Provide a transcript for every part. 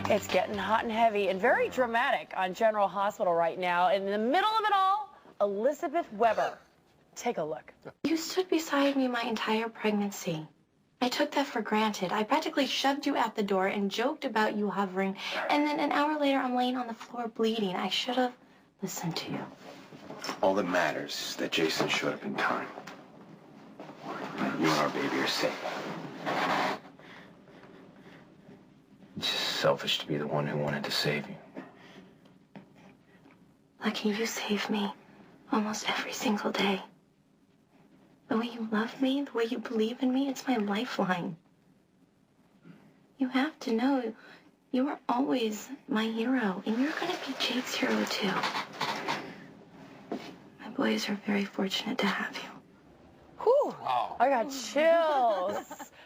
It's getting hot and heavy and very dramatic on General Hospital right now. And in the middle of it all, Elizabeth Weber. Take a look. You stood beside me my entire pregnancy. I took that for granted. I practically shoved you out the door and joked about you hovering. And then an hour later, I'm laying on the floor bleeding. I should have listened to you. All that matters is that Jason showed up in time. You and our baby are safe. It's just selfish to be the one who wanted to save you. Lucky, you save me almost every single day. The way you love me, the way you believe in me, it's my lifeline. You have to know you are always my hero, and you're going to be Jake's hero, too. My boys are very fortunate to have you. Whew. Wow. I got chills.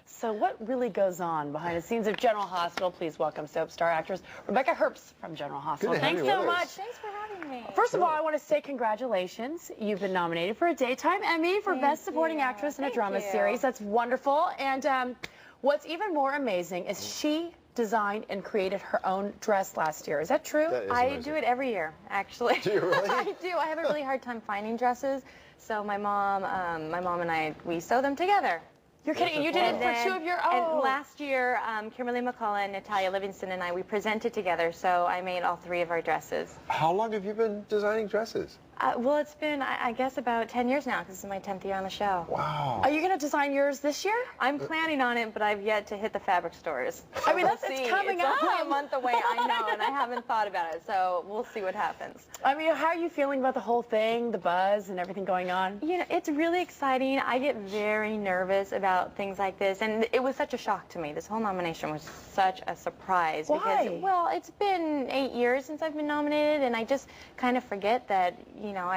So what really goes on behind the scenes of General Hospital? Please welcome soap star actress Rebecca Herbst from General Hospital. Thanks so much. Thanks for having me. First of all, I want to say congratulations. You've been nominated for a Daytime Emmy for Best Supporting Actress in a Drama Series. That's wonderful. And what's even more amazing is she designed and created her own dress last year. Is that true? I do it every year, actually. Do you really? I do. I have a really hard time finding dresses, so my mom and I, we sew them together. You're kidding. You did it for two of your own. And last year, Kimberly McCullough, Natalia Livingston, and I, we presented together, so I made all three of our dresses. How long have you been designing dresses? Well, it's been, I guess, about 10 years now, because this is my 10th year on the show. Wow. Are you going to design yours this year? I'm planning on it, but I've yet to hit the fabric stores. I mean, that's coming up. It's only a month away, I know, and I haven't thought about it, so we'll see what happens. I mean, how are you feeling about the whole thing, the buzz and everything going on? You know, it's really exciting. I get very nervous about things like this, and it was such a shock to me. This whole nomination was such a surprise. Why? Because, well, it's been 8 years since I've been nominated, and I just kind of forget that, you know,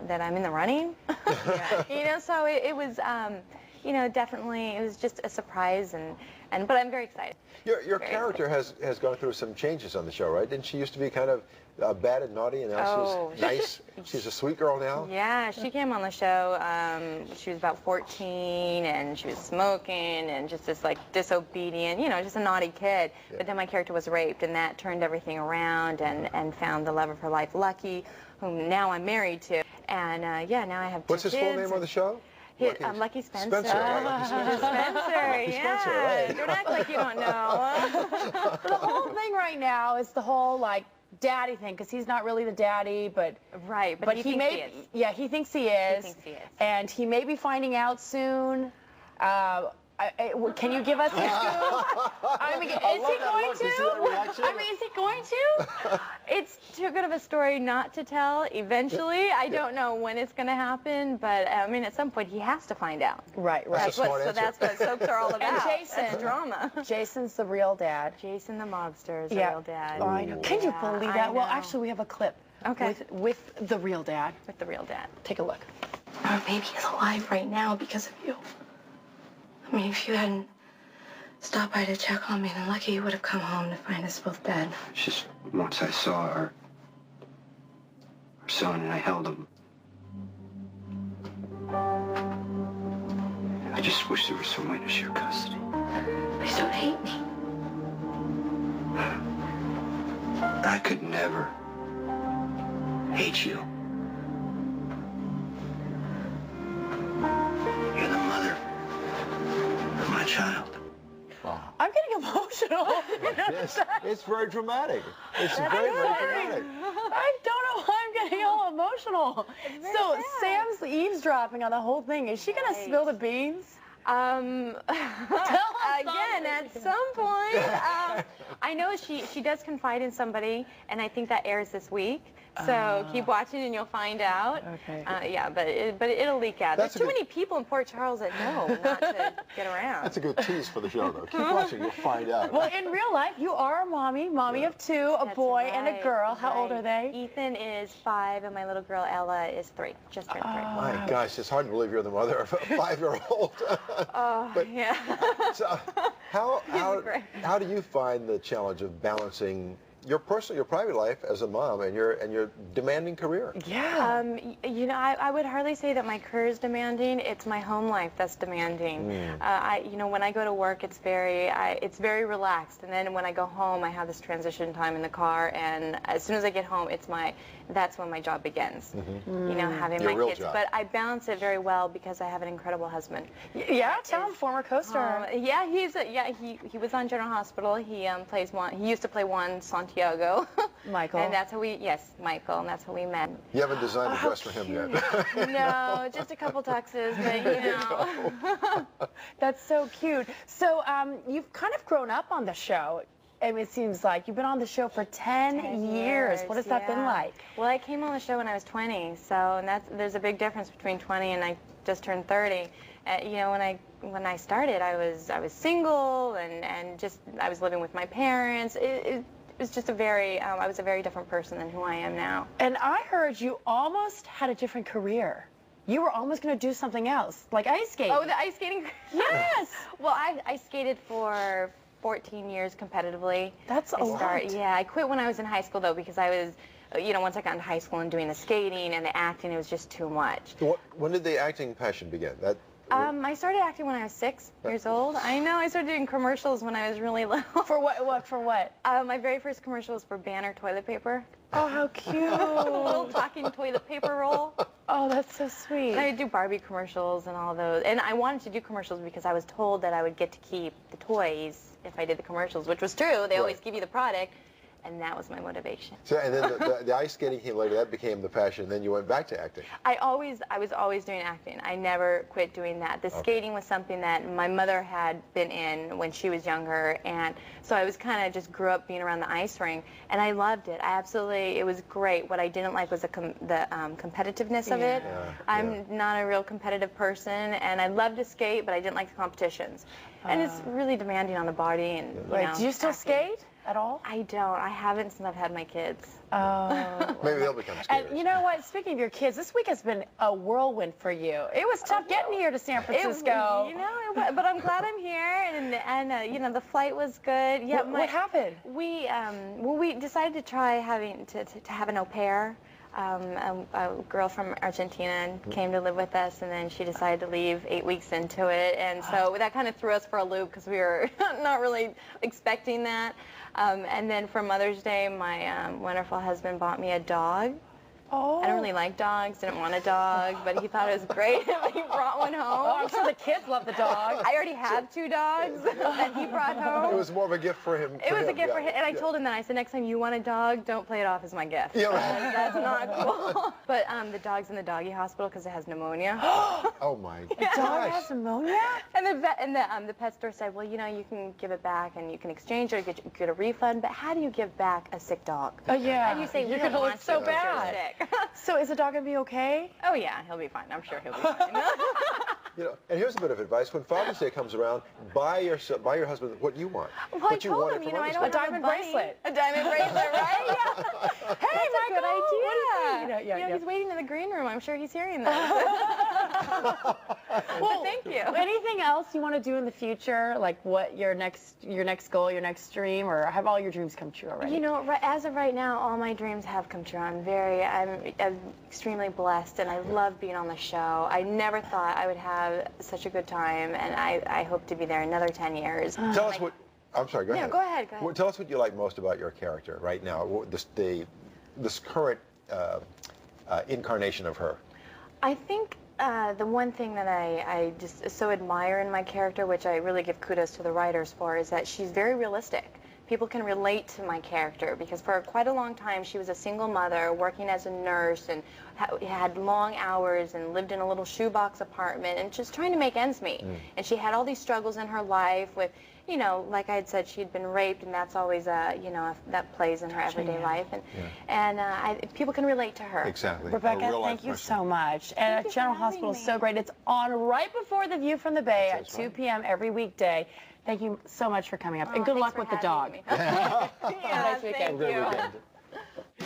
that I'm in the running. You know, so it was, you know, definitely, it was just a surprise, but I'm very excited. Your character has gone through some changes on the show, right? Didn't she used to be kind of bad and naughty, and now she's nice? She's a sweet girl now? Yeah, she came on the show, she was about 14, and she was smoking, and just this, like, disobedient, you know, just a naughty kid. Yeah. But then my character was raped, and that turned everything around, and found the love of her life, Lucky, whom now I'm married to. And, yeah, now I have two kids. What's his full name on the show? Lucky Spencer. Spencer, right, Lucky Spencer. Spencer, yeah. Spencer, right. Don't act like you don't know. The whole thing right now is the whole, like, daddy thing, because he's not really the daddy, but... Right, but he thinks he is. Yeah, he thinks he is. He thinks he is. And he may be finding out soon. Can you give us the scoop? I mean, is he going to? I mean, is he going to? It's too good of a story not to tell. Eventually, I don't know when it's going to happen, but I mean, at some point, he has to find out. Right. That's what soaps are all about. And Jason, that's drama. Jason's the real dad. Jason the mobster is the real dad. Oh, I know. Can you believe that? Well, actually, we have a clip. Okay. With the real dad. With the real dad. Take a look. Our baby is alive right now because of you. I mean, if you hadn't stopped by to check on me, then Lucky you would have come home to find us both dead. It's just once I saw our son and I held him, I just wish there was some way to share custody. Please don't hate me. I could never hate you. You're the mother of my child. Wow. I'm getting emotional. Yes, it's very dramatic. It's very dramatic. I don't know why I'm getting all emotional. So sad. Sam's eavesdropping on the whole thing. Is she going to spill the beans? Again, at some point, I know she does confide in somebody, and I think that airs this week. So keep watching and you'll find out. Okay. Yeah, but it'll leak out. There's too many people in Port Charles that know not to get around. That's a good tease for the show, though. Keep watching, you'll find out. Well, in real life, you are a mommy of two, a boy and a girl. How old are they? Ethan is 5, and my little girl Ella is 3. Just turned 3. My gosh, it's hard to believe you're the mother of a 5-year-old. Yeah. So how do you find the challenge of balancing your personal, your private life as a mom and your demanding career. Yeah. You know, I would hardly say that my career is demanding. It's my home life that's demanding. You know, when I go to work, it's very relaxed, and then when I go home, I have this transition time in the car, and as soon as I get home, that's when my job begins. You know, having Your my real kids. job. But I balance it very well because I have an incredible husband. Yeah, tell him, former co-star. Yeah, he was on General Hospital. He plays one. He used to play Juan Santiago. Michael. And that's how Michael, and that's how we met. You haven't designed a dress for him yet. No, just a couple tuxes, but you know. That's so cute. So you've kind of grown up on the show. I mean, it seems like you've been on the show for 10 years. What has that been like? Well, I came on the show when I was 20, and there's a big difference between 20 and I just turned 30. You know, when I started, I was single and just I was living with my parents. It was just I was a very different person than who I am now. And I heard you almost had a different career. You were almost going to do something else, like ice skating. Oh, the ice skating? Yes. Well, I skated for 14 years competitively. That's a lot. Yeah, I quit when I was in high school, though, because I was, you know, once I got into high school and doing the skating and the acting, it was just too much. When did the acting passion begin? I started acting when I was 6 years old. I know, I started doing commercials when I was really little. For what? For what? My very first commercial was for Banner toilet paper. Oh, how cute. A little talking toilet paper roll. Oh, that's so sweet. And I would do Barbie commercials and all those. And I wanted to do commercials because I was told that I would get to keep the toys if I did the commercials, which was true. They always give you the product. And that was my motivation. So, and then the ice skating came later. That became the passion. And then you went back to acting. I was always doing acting. I never quit doing that. The skating was something that my mother had been in when she was younger, and so I was kind of just grew up being around the ice rink, and I loved it. It was great. What I didn't like was the competitiveness of it. I'm not a real competitive person, and I love to skate, but I didn't like the competitions. And it's really demanding on the body. And you know, do you still skate at all? I don't. I haven't since I've had my kids. Oh. Maybe they'll become skaters. And you know what? Speaking of your kids, this week has been a whirlwind for you. It was tough getting here to San Francisco. You know, but I'm glad I'm here, and you know, the flight was good. Yeah. What happened? We decided to try having to have an au pair. A girl from Argentina came to live with us, and then she decided to leave 8 weeks into it, and so that kind of threw us for a loop because we were not really expecting that. And then for Mother's Day, my wonderful husband bought me a dog. Oh. I don't really like dogs, didn't want a dog, but he thought it was great. He brought one home. Oh, I'm sure the kids love the dog. I already have 2 dogs that he brought home. It was more of a gift for him. It was a gift for him, and I told him that. I said, next time you want a dog, don't play it off as my gift. Yeah, right. That's not cool. But the dog's in the doggy hospital because it has pneumonia. Oh my gosh. The dog has pneumonia? And the pet store said, well, you know, you can give it back and you can exchange it or get a refund, but how do you give back a sick dog? Oh, yeah. And you say, you're going to look so bad. So is the dog going to be okay? Oh, yeah, he'll be fine. I'm sure he'll be fine. You know, and here's a bit of advice. When Father's Day comes around, buy your husband what you want. Well, what I told him, you know, I don't a diamond bracelet. A diamond bracelet, right? Yeah. Hey, That's a good idea. You know, he's waiting in the green room. I'm sure he's hearing that. Well, thank you. Anything else you want to do in the future? Like what your next goal, your next dream, or have all your dreams come true already? You know, as of right now, all my dreams have come true. I'm extremely blessed, and I love being on the show. I never thought I would have such a good time, and I hope to be there another 10 years. Tell us what. I'm sorry. Go ahead. Go ahead. Go ahead. Tell us what you like most about your character right now. This current incarnation of her. I think the one thing that I just so admire in my character, which I really give kudos to the writers for, is that she's very realistic. People can relate to my character because for quite a long time she was a single mother working as a nurse and had long hours and lived in a little shoebox apartment and just trying to make ends meet. And she had all these struggles in her life with, you know, like I had said, she'd been raped, and that's always you know, that plays in her everyday life, and people can relate to her. Exactly. Rebecca, thank you so much. And General Hospital is so great. It's on right before The View from the Bay at 2 p.m. every weekday. Thank you so much for coming up, and good luck with the dog. Yeah, Have a nice weekend. thank you.